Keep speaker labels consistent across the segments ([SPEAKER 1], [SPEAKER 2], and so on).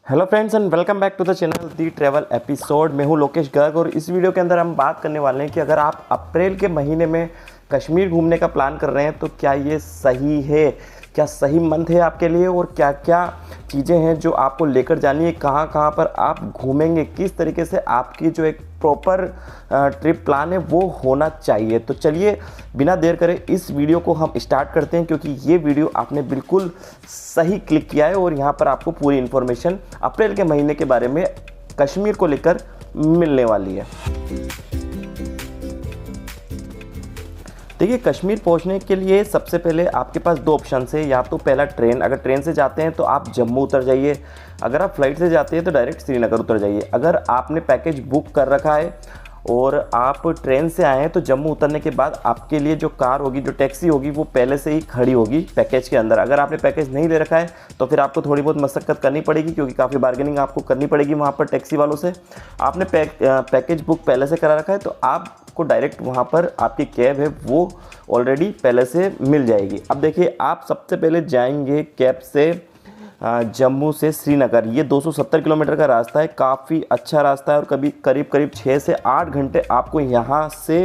[SPEAKER 1] Hello friends and welcome back to the channel the travel episode. मैं हूं लोकेश गर्ग और इस वीडियो के अंदर हम बात करने वाले हैं कि अगर आप अप्रैल के महीने में कश्मीर घूमने का प्लान कर रहे हैं तो क्या ये सही है, क्या सही मंथ है आपके लिए और क्या क्या चीज़ें हैं जो आपको लेकर जानी है, कहाँ कहाँ पर आप घूमेंगे, किस तरीके से आपकी जो एक प्रॉपर ट्रिप प्लान है वो होना चाहिए। तो चलिए बिना देर करे इस वीडियो को हम स्टार्ट करते हैं, क्योंकि ये वीडियो आपने बिल्कुल सही क्लिक किया है और यहाँ पर आपको पूरी इन्फॉर्मेशन अप्रैल के महीने के बारे में कश्मीर को लेकर मिलने वाली है। देखिए, कश्मीर पहुंचने के लिए सबसे पहले आपके पास दो ऑप्शन है। या तो पहला ट्रेन, अगर ट्रेन से जाते हैं तो आप जम्मू उतर जाइए। अगर आप फ्लाइट से जाते हैं तो डायरेक्ट श्रीनगर उतर जाइए। अगर आपने पैकेज बुक कर रखा है और आप ट्रेन से आए हैं तो जम्मू उतरने के बाद आपके लिए जो कार होगी, जो टैक्सी होगी, वो पहले से ही खड़ी होगी पैकेज के अंदर। अगर आपने पैकेज नहीं ले रखा है तो फिर आपको थोड़ी बहुत मशक्कत करनी पड़ेगी, क्योंकि काफ़ी बार्गेनिंग आपको करनी पड़ेगी वहाँ पर टैक्सी वालों से। आपने पैकेज बुक पहले से करा रखा है तो आपको डायरेक्ट वहाँ पर आपकी कैब है वो ऑलरेडी पहले से मिल जाएगी। अब देखिए, आप सबसे पहले जाएंगे कैब से जम्मू से श्रीनगर। ये 270 किलोमीटर का रास्ता है, काफ़ी अच्छा रास्ता है और करीब 6 से 8 घंटे आपको यहाँ से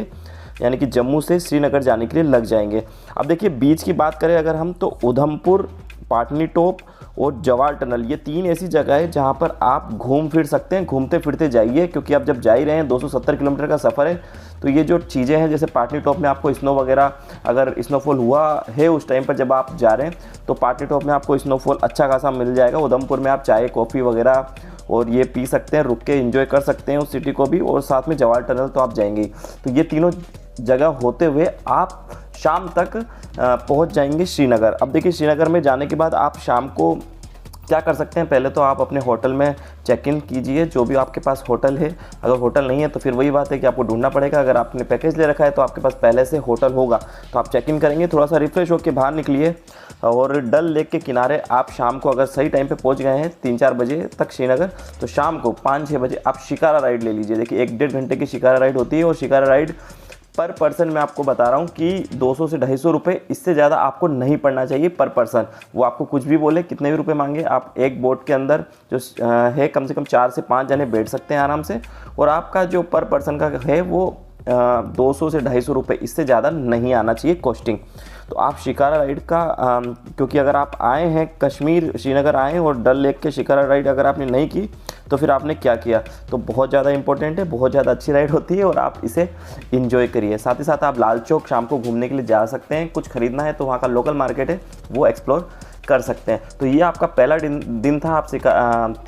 [SPEAKER 1] यानी कि जम्मू से श्रीनगर जाने के लिए लग जाएंगे। अब देखिए, बीच की बात करें अगर हम, तो उधमपुर, पाटनी टॉप और जवाल टनल, ये तीन ऐसी जगह है जहाँ पर आप घूम फिर सकते हैं। घूमते फिरते जाइए, क्योंकि आप जब जा ही रहे हैं, 270 किलोमीटर का सफ़र है, तो ये जो चीज़ें हैं, जैसे पाटनी टॉप में आपको स्नो वगैरह, अगर स्नोफॉल हुआ है उस टाइम पर जब आप जा रहे हैं तो पाटनी टॉप में आपको स्नोफॉल अच्छा खासा मिल जाएगा। उधमपुर में आप चाय कॉफ़ी वगैरह और ये पी सकते हैं, रुक के एंजॉय कर सकते हैं उस सिटी को भी, और साथ में जवाल टनल तो आप जाएंगे। तो ये तीनों जगह होते हुए आप शाम तक पहुंच जाएंगे श्रीनगर। अब देखिए, श्रीनगर में जाने के बाद आप शाम को क्या कर सकते हैं, पहले तो आप अपने होटल में चेक इन कीजिए, जो भी आपके पास होटल है। अगर होटल नहीं है तो फिर वही बात है कि आपको ढूंढना पड़ेगा। अगर आपने पैकेज ले रखा है तो आपके पास पहले से होटल होगा, तो आप चेक इन करेंगे, थोड़ा सा रिफ्रेश होकर बाहर निकलिए और डल लेक के किनारे आप शाम को अगर सही टाइम पे पहुंच गए हैं 3-4 बजे तक श्रीनगर, तो शाम को 5-6 बजे आप शिकारा राइड ले लीजिए। देखिए, 1-1.5 घंटे की शिकारा राइड होती है और शिकारा राइड पर पर्सन मैं आपको बता रहा हूँ कि 200 से 250 रुपये, इससे ज़्यादा आपको नहीं पड़ना चाहिए पर पर्सन। वो आपको कुछ भी बोले, कितने भी रुपए मांगे, आप एक बोट के अंदर जो है कम से कम 4 से 5 जने बैठ सकते हैं आराम से, और आपका जो पर पर्सन का है वो 200 से 250 रुपये, इससे ज़्यादा नहीं आना चाहिए कॉस्टिंग। तो आप शिकारा राइड का क्योंकि अगर आप आए हैं कश्मीर, श्रीनगर आए और डल लेक के शिकारा राइड अगर आपने नहीं की तो फिर आपने क्या किया, तो बहुत ज़्यादा इंपॉर्टेंट है, बहुत ज़्यादा अच्छी राइड होती है और आप इसे इंजॉय करिए। साथ ही साथ आप लाल चौक शाम को घूमने के लिए जा सकते हैं, कुछ ख़रीदना है तो वहाँ का लोकल मार्केट है वो एक्सप्लोर कर सकते हैं। तो ये आपका पहला दिन था, आप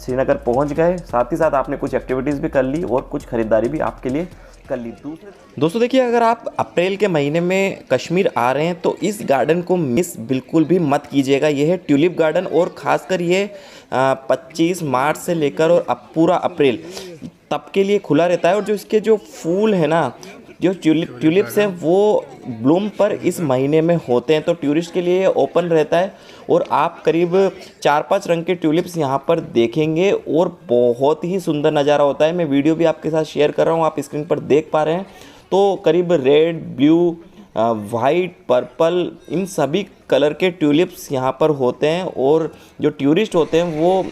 [SPEAKER 1] श्रीनगर पहुँच गए, साथ ही साथ आपने कुछ एक्टिविटीज़ भी कर ली और कुछ ख़रीदारी भी आपके लिए कर ली। दोस्तों देखिए, अगर आप अप्रैल के महीने में कश्मीर आ रहे हैं तो इस गार्डन को मिस बिल्कुल भी मत कीजिएगा। ये है ट्यूलिप गार्डन और ख़ासकर ये 25 मार्च से लेकर और अब पूरा अप्रैल तब के लिए खुला रहता है। और जो इसके जो फूल है ना, जो ट्यूलिप्स हैं वो ब्लूम पर इस महीने में होते हैं, तो टूरिस्ट के लिए ओपन रहता है और आप करीब 4-5 रंग के ट्यूलिप्स यहाँ पर देखेंगे और बहुत ही सुंदर नज़ारा होता है। मैं वीडियो भी आपके साथ शेयर कर रहा हूँ, आप स्क्रीन पर देख पा रहे हैं। तो करीब रेड, ब्लू, वाइट, पर्पल, इन सभी कलर के ट्यूलिप्स यहाँ पर होते हैं और जो टूरिस्ट होते हैं वो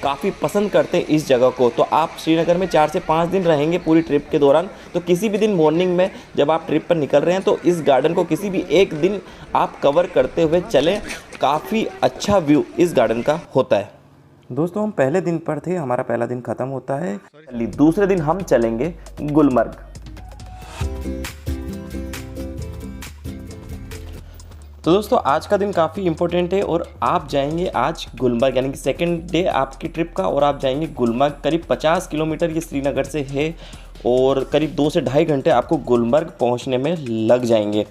[SPEAKER 1] काफ़ी पसंद करते हैं इस जगह को। तो आप श्रीनगर में 4 से 5 दिन रहेंगे पूरी ट्रिप के दौरान, तो किसी भी दिन मॉर्निंग में जब आप ट्रिप पर निकल रहे हैं तो इस गार्डन को किसी भी एक दिन आप कवर करते हुए चलें, काफ़ी अच्छा व्यू इस गार्डन का होता है। दोस्तों, हम पहले दिन पर थे, हमारा पहला दिन ख़त्म होता है, दूसरे दिन हम चलेंगे गुलमर्ग। तो दोस्तों, आज का दिन काफ़ी इंपॉर्टेंट है और आप जाएंगे आज गुलमर्ग, यानी कि सेकंड डे आपकी ट्रिप का, और आप जाएंगे गुलमर्ग। करीब 50 किलोमीटर ये श्रीनगर से है और करीब 2 से 2.5 घंटे आपको गुलमर्ग पहुंचने में लग जाएंगे।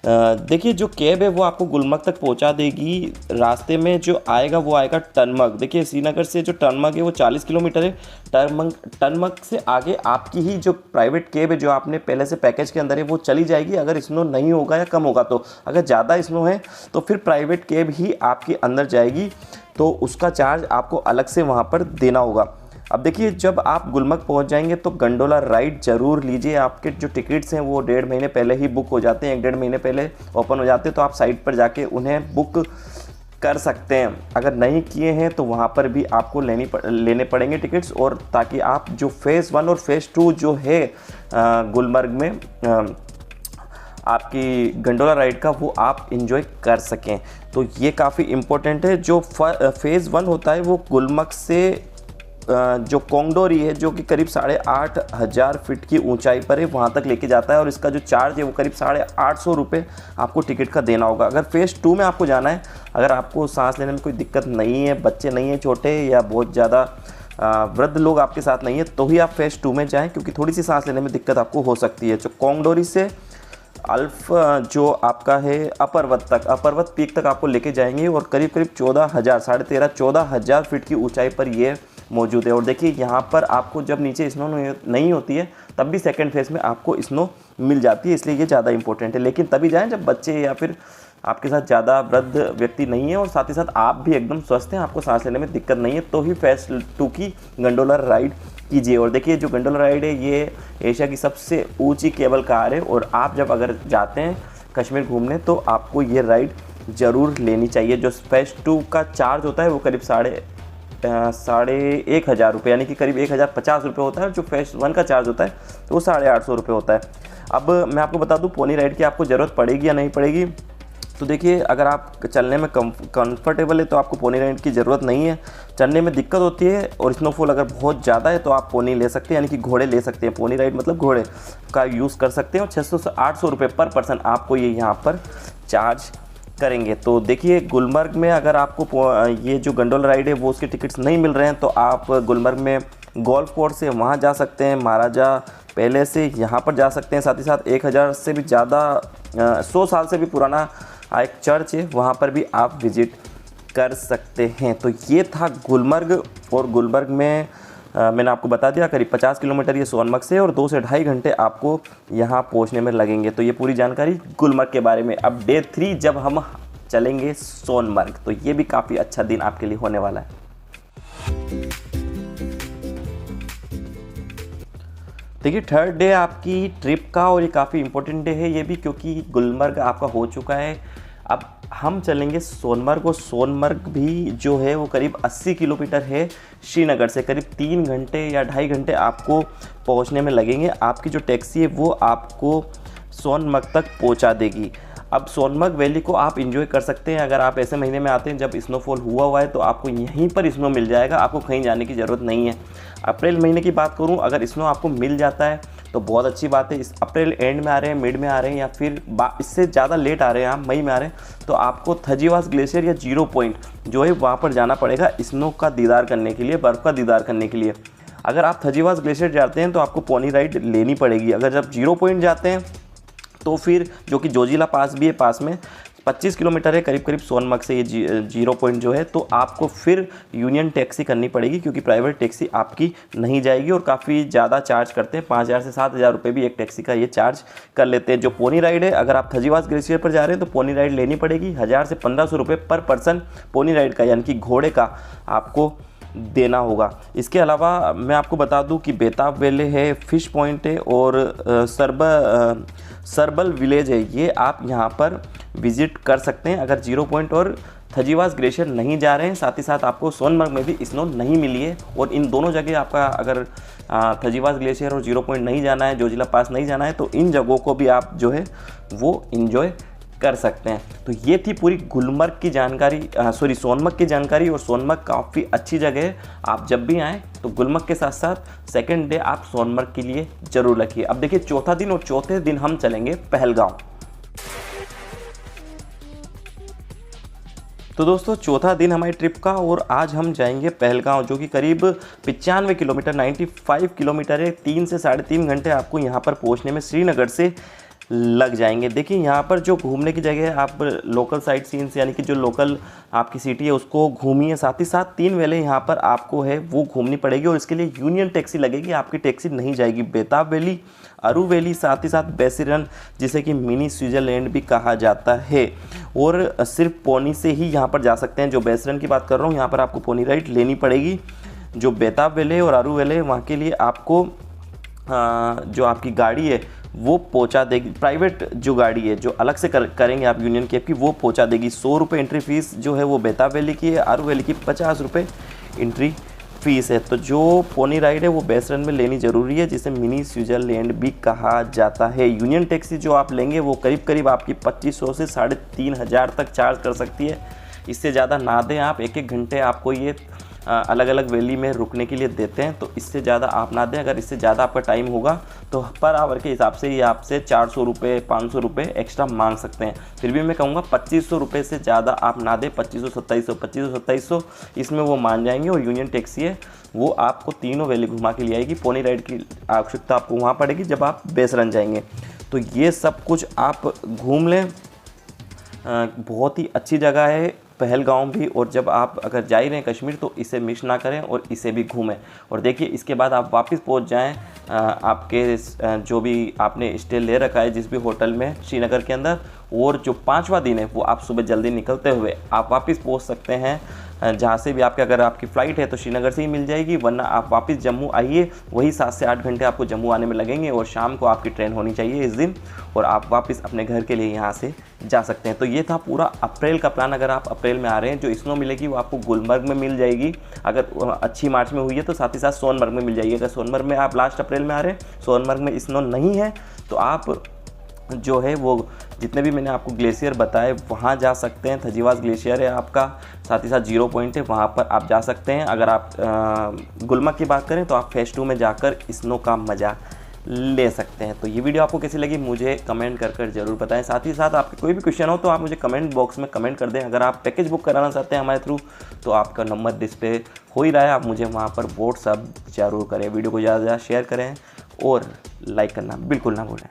[SPEAKER 1] देखिए, जो कैब है वो आपको गुलमर्ग तक पहुंचा देगी। रास्ते में जो आएगा वो आएगा टनमर्ग। देखिए, श्रीनगर से जो टनमर्ग है वो 40 किलोमीटर है। टनमर्ग से आगे आपकी ही जो प्राइवेट कैब है, जो आपने पहले से पैकेज के अंदर है, वो चली जाएगी अगर स्नो नहीं होगा या कम होगा तो। अगर ज़्यादा स्नो है तो फिर प्राइवेट कैब ही आपके अंदर जाएगी, तो उसका चार्ज आपको अलग से वहाँ पर देना होगा। अब देखिए, जब आप गुलमर्ग पहुंच जाएंगे तो गंडोला राइड ज़रूर लीजिए। आपके जो टिकट्स हैं वो 1.5 महीने पहले ही बुक हो जाते हैं, 1-1.5 महीने पहले ओपन हो जाते हैं, तो आप साइट पर जाके उन्हें बुक कर सकते हैं। अगर नहीं किए हैं तो वहाँ पर भी आपको लेने पड़ेंगे टिकट्स, और ताकि आप जो फ़ेज़ 1 और फ़ेज़ 2 जो है गुलमर्ग में आपकी गंडोला राइड का, वो आप इंजॉय कर सकें। तो ये काफ़ी इम्पोर्टेंट है। जो फ़ेज़ 1 होता है वो गुलमर्ग से जो कोंगडोरी है, जो कि करीब 8,500 फीट की ऊंचाई पर है, वहाँ तक लेके जाता है, और इसका जो चार्ज है वो करीब 850 रुपये आपको टिकट का देना होगा। अगर फ़ेज़ 2 में आपको जाना है, अगर आपको सांस लेने में कोई दिक्कत नहीं है, बच्चे नहीं हैं छोटे, या बहुत ज़्यादा वृद्ध लोग आपके साथ नहीं है, तो ही आप फ़ेज़ 2 में जाएँ, क्योंकि थोड़ी सी सांस लेने में दिक्कत आपको हो सकती है। जो कोंगडोरी से जो आपका है अपर्वत पीक तक आपको लेके जाएंगे, और करीब 14,500 फीट की ऊंचाई पर ये मौजूद है। और देखिए यहाँ पर आपको जब नीचे स्नो नहीं होती है तब भी सेकंड फेज़ में आपको स्नो मिल जाती है, इसलिए ये ज़्यादा इंपॉर्टेंट है। लेकिन तभी जाएं जब बच्चे या फिर आपके साथ ज़्यादा वृद्ध व्यक्ति नहीं है, और साथ ही साथ आप भी एकदम स्वस्थ हैं, आपको सांस लेने में दिक्कत नहीं है, तो ही फ़ेज़ 2 की गंडोला राइड कीजिए। और देखिए जो गंडोला राइड है ये एशिया की सबसे ऊंची केबल कार है, और आप जब अगर जाते हैं कश्मीर घूमने तो आपको ये राइड ज़रूर लेनी चाहिए। जो फ़ेज़ 2 का चार्ज होता है वो करीब 1,500 रुपये, यानी कि करीब 1,050 रुपये होता है, और जो फ़ेज़ 1 का चार्ज होता है तो वो 850 रुपये होता है। अब मैं आपको बता दूं पोनी राइड की आपको ज़रूरत पड़ेगी या नहीं पड़ेगी। तो देखिए अगर आप चलने में कंफर्टेबल है तो आपको पोनी राइड की ज़रूरत नहीं है। चलने में दिक्कत होती है और स्नोफॉल अगर बहुत ज़्यादा है तो आप पोनी ले सकते हैं, यानी कि घोड़े ले सकते हैं। पोनी राइड मतलब घोड़े का यूज़ कर सकते हैं, और 600 से 800 रुपये पर पर्सन आपको ये यहाँ पर चार्ज करेंगे। तो देखिए गुलमर्ग में अगर आपको ये जो गंडोला राइड है वो उसके टिकट्स नहीं मिल रहे हैं, तो आप गुलमर्ग में गोल्फ कोर्स है वहाँ जा सकते हैं, महाराजा पैलेस से यहाँ पर जा सकते हैं। साथ ही साथ 1000 से भी ज़्यादा 100 साल से भी पुराना एक चर्च है, वहाँ पर भी आप विज़िट कर सकते हैं। तो ये था गुलमर्ग, और गुलमर्ग में मैंने आपको बता दिया करीब 50 किलोमीटर ये सोनमर्ग से, और 2 से ढाई घंटे आपको यहाँ पहुँचने में लगेंगे। तो ये पूरी जानकारी गुलमर्ग के बारे में। अब डे 3 जब हम चलेंगे सोनमर्ग, तो ये भी काफ़ी अच्छा दिन आपके लिए होने वाला है। देखिए थर्ड डे आपकी ट्रिप का, और ये काफ़ी इम्पोर्टेंट डे है ये भी, क्योंकि गुलमर्ग आपका हो चुका है। अब हम चलेंगे सोनमर्ग, और सोनमर्ग भी जो है वो करीब 80 किलोमीटर है श्रीनगर से। करीब 3 घंटे या ढाई घंटे आपको पहुंचने में लगेंगे। आपकी जो टैक्सी है वो आपको सोनमर्ग तक पहुंचा देगी। अब सोनमर्ग वैली को आप इंजॉय कर सकते हैं। अगर आप ऐसे महीने में आते हैं जब स्नोफॉल हुआ है तो आपको यहीं पर स्नो मिल जाएगा, आपको कहीं जाने की ज़रूरत नहीं है। अप्रैल महीने की बात करूं, अगर स्नो आपको मिल जाता है तो बहुत अच्छी बात है। इस अप्रैल एंड में आ रहे हैं, मिड में आ रहे हैं, या फिर इससे ज़्यादा लेट आ रहे हैं, आप मई में आ रहे हैं, तो आपको थजीवास ग्लेशियर या 0 पॉइंट जो है वहाँ पर जाना पड़ेगा स्नो का दीदार करने के लिए, बर्फ़ का दीदार करने के लिए। अगर आप थजीवास ग्लेशियर जाते हैं तो आपको पोनी राइड लेनी पड़ेगी। अगर जब 0 पॉइंट जाते हैं तो फिर जो कि जोजिला पास भी है, पास में 25 किलोमीटर है करीब सोनमर्ग से ये 0 पॉइंट जो है, तो आपको फिर यूनियन टैक्सी करनी पड़ेगी, क्योंकि प्राइवेट टैक्सी आपकी नहीं जाएगी, और काफ़ी ज़्यादा चार्ज करते हैं। 5,000 से 7,000 रुपये भी एक टैक्सी का ये चार्ज कर लेते हैं। जो पोनी राइड है, अगर आप थजीवास ग्लेशियर पर जा रहे हैं तो पोनी राइड लेनी पड़ेगी। 1,000 से 1,500 रुपये पर पर्सन पोनी राइड का, यानी कि घोड़े का आपको देना होगा। इसके अलावा मैं आपको बता दूं कि बेताब वैली है, फिश पॉइंट है, और सरबल विलेज है, ये आप यहाँ पर विज़िट कर सकते हैं अगर 0 पॉइंट और थजीवास ग्लेशियर नहीं जा रहे हैं। साथ ही साथ आपको सोनमर्ग में भी स्नो नहीं मिली है, और इन दोनों जगह आपका अगर थजीवास ग्लेशियर और 0 पॉइंट नहीं जाना है, जोजिला पास नहीं जाना है, तो इन जगहों को भी आप जो है वो इंजॉय कर सकते हैं। तो ये थी पूरी गुलमर्ग की जानकारी, सोनमर्ग की जानकारी। और सोनमर्ग काफ़ी अच्छी जगह है, आप जब भी आएँ तो गुलमर्ग के साथ साथ सेकंड डे आप सोनमर्ग के लिए ज़रूर रखिए। अब देखिए चौथा दिन, और चौथे दिन हम चलेंगे पहलगांव। तो दोस्तों चौथा दिन हमारी ट्रिप का, और आज हम जाएंगे पहलगांव, जो कि करीब 95 किलोमीटर 95 किलोमीटर है। 3 से 3.5 घंटे आपको यहाँ पर पहुँचने में श्रीनगर से लग जाएंगे। देखिए यहाँ पर जो घूमने की जगह है, आप लोकल साइट सीन्स यानी कि जो लोकल आपकी सिटी है उसको घूमिए। साथ ही साथ 3 वेले यहाँ पर आपको है वो घूमनी पड़ेगी, और इसके लिए यूनियन टैक्सी लगेगी, आपकी टैक्सी नहीं जाएगी। बेताब वैली, अरू वैली, साथ ही साथ बैसिरन, जिसे कि मिनी स्विट्ज़रलैंड भी कहा जाता है, और सिर्फ पोनी से ही यहाँ पर जा सकते हैं। जो बैसिरन की बात कर रहा हूँ, यहाँ पर आपको पोनी राइड लेनी पड़ेगी। जो बेताब वैली और अरू वैली, वहाँ के लिए आपको जो आपकी गाड़ी है वो पहुंचा देगी। प्राइवेट जो गाड़ी है जो अलग से करेंगे आप यूनियन कैब की, वो पहुंचा देगी। 100 रुपये एंट्री फीस जो है वो बेताब वैली की है, आरू वैली की 50 रुपये एंट्री फीस है। तो जो पोनी राइड है वो बेस्ट रन में लेनी ज़रूरी है, जिसे मिनी स्विट्ज़रलैंड भी कहा जाता है। यूनियन टैक्सी जो आप लेंगे वो करीब करीब आपकी 2500 से 3500 तक चार्ज कर सकती है। इससे ज़्यादा ना दें आप। 1-1 घंटे आपको ये अलग अलग वैली में रुकने के लिए देते हैं, तो इससे ज़्यादा आप ना दें। अगर इससे ज़्यादा आपका टाइम होगा तो पर आवर के हिसाब से ये आपसे 400 रुपये 500 रुपये एक्स्ट्रा मांग सकते हैं। फिर भी मैं कहूँगा 2500 रुपये से ज़्यादा आप ना दें। 2500 इसमें वो मान जाएंगे। और यूनियन टैक्सी है वो आपको तीनों वैली घुमा के ले आएगी। पोनी राइड की आवश्यकता आपको वहाँ पड़ेगी जब आप बेस रन जाएंगे। तो ये सब कुछ आप घूम लें। बहुत ही अच्छी जगह है पहलगाम भी। और जब आप अगर जा ही रहे हैं कश्मीर तो इसे मिस ना करें और इसे भी घूमें। और देखिए इसके बाद आप वापस पहुंच जाएं आपके जो भी आपने स्टे ले रखा है जिस भी होटल में श्रीनगर के अंदर, और जो 5वां दिन है वो आप सुबह जल्दी निकलते हुए आप वापस पहुंच सकते हैं जहाँ से भी आपके। अगर आपकी फ़्लाइट है तो श्रीनगर से ही मिल जाएगी, वरना आप वापस जम्मू आइए। वही 7 से 8 घंटे आपको जम्मू आने में लगेंगे और शाम को आपकी ट्रेन होनी चाहिए इस दिन, और आप वापस अपने घर के लिए यहाँ से जा सकते हैं। तो ये था पूरा अप्रैल का प्लान। अगर आप अप्रैल में आ रहे हैं, जो स्नो मिलेगी वो आपको गुलमर्ग में मिल जाएगी। अगर अच्छी मार्च में हुई है तो साथ ही साथ सोनमर्ग में मिल जाएगी। अगर सोनमर्ग में आप लास्ट अप्रैल में आ रहे हैं, सोनमर्ग में स्नो नहीं है, तो आप जो है वो जितने भी मैंने आपको ग्लेशियर बताए वहाँ जा सकते हैं। थजीवास ग्लेशियर है आपका, साथ ही साथ 0 पॉइंट है, वहाँ पर आप जा सकते हैं। अगर आप गुलमर्ग की बात करें तो आप फेज़ 2 में जाकर स्नो का मज़ा ले सकते हैं। तो ये वीडियो आपको कैसी लगी मुझे कमेंट कर ज़रूर बताएं। साथ ही साथ आपके कोई भी क्वेश्चन हो तो आप मुझे कमेंट बॉक्स में कमेंट कर दें। अगर आप पैकेज बुक कराना चाहते हैं हमारे थ्रू तो आपका नंबर डिस्प्ले हो ही रहा है, आप मुझे वहाँ पर व्हाट्सअप ज़रूर करें। वीडियो को ज़्यादा से ज़्यादा शेयर करें और लाइक करना बिल्कुल ना भूलें।